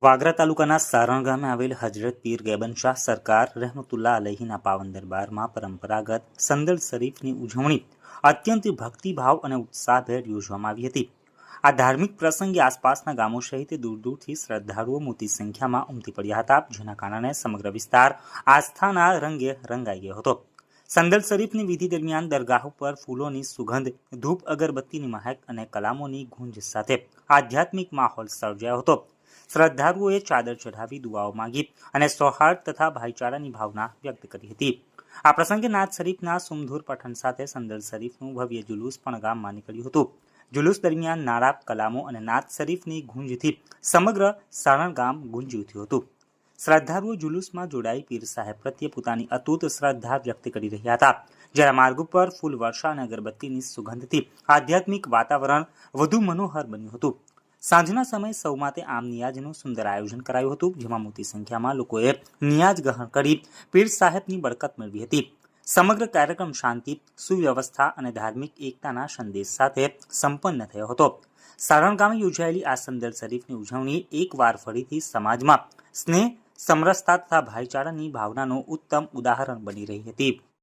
વાગરા તાલુકાના સારણ ગામે આવેલ હજરત પીર ગેબન શાહ સરકાર રહેમતુલ્લાહ અલહીના પાવન દરબારમાં પરંપરાગત સંદલ શરીફની ઉજવણી અત્યંત ભક્તિભાવ અને ઉત્સાહભેર યોજવામાં આવી હતી। આ ધાર્મિક પ્રસંગે આસપાસના ગામો સહિત દૂર દૂરથી શ્રદ્ધાળુઓ મોટી સંખ્યામાં ઉમટી પડ્યા હતા, જેના કારણે સમગ્ર વિસ્તાર આસ્થાના રંગે રંગાઈ ગયો હતો। સંદલ શરીફની વિધિ દરમિયાન દરગાહ ઉપર ફૂલોની સુગંધ, ધૂપ અગરબત્તીની મહેક અને કલામોની ગુંજ સાથે આધ્યાત્મિક માહોલ સર્જાયો હતો। શ્રદ્ધાળુઓએ ચાદર ચઢાવી દુઆઓ માંગી અને સૌહાર્દ તથા ભાઈચારાની ભાવના વ્યક્ત કરી હતી। આ પ્રસંગે નાથ શરીફના સુમધુર પઠન સાથે સંદલ શરીફનું ભવ્ય જુલુસ પણ ગામમાં નીકળ્યું હતું। જુલુસ દરમિયાન નારા, કલામો અને નાથ શરીફની ગુંજથી સમગ્ર સારણ ગામ ગુંજી ઉઠ્યું હતું। શ્રદ્ધાળુઓ જુલુસમાં જોડાઈ પીર સાહેબ પ્રત્યે પોતાની અતૂટ શ્રદ્ધા વ્યક્ત કરી રહ્યા હતા, જ્યારે માર્ગ ઉપર ફૂલ વર્ષા અને અગરબત્તીની સુગંધથી આધ્યાત્મિક વાતાવરણ વધુ મનોહર બન્યું હતું। સાંજના સમયે સૌ માટે આમ નિયાજનું સુંદર આયોજન કરાયું હતું, જેમાં મોટી સંખ્યામાં લોકોએ નિયાજ ગ્રહણ કરી પીર સાહેબની બરકત મેળવી હતી। સમગ્ર કાર્યક્રમ શાંતિ, સુવ્યવસ્થા અને ધાર્મિક એકતાના સંદેશ સાથે સંપન્ન થયો હતો। સારણ ગામે યોજાયેલી આ સંદલ શરીફની ઉજવણી એકવાર ફરીથી સમાજમાં સ્નેહ, સમરસતા તથા ભાઈચારાની ભાવનાનું ઉત્તમ ઉદાહરણ બની રહી હતી।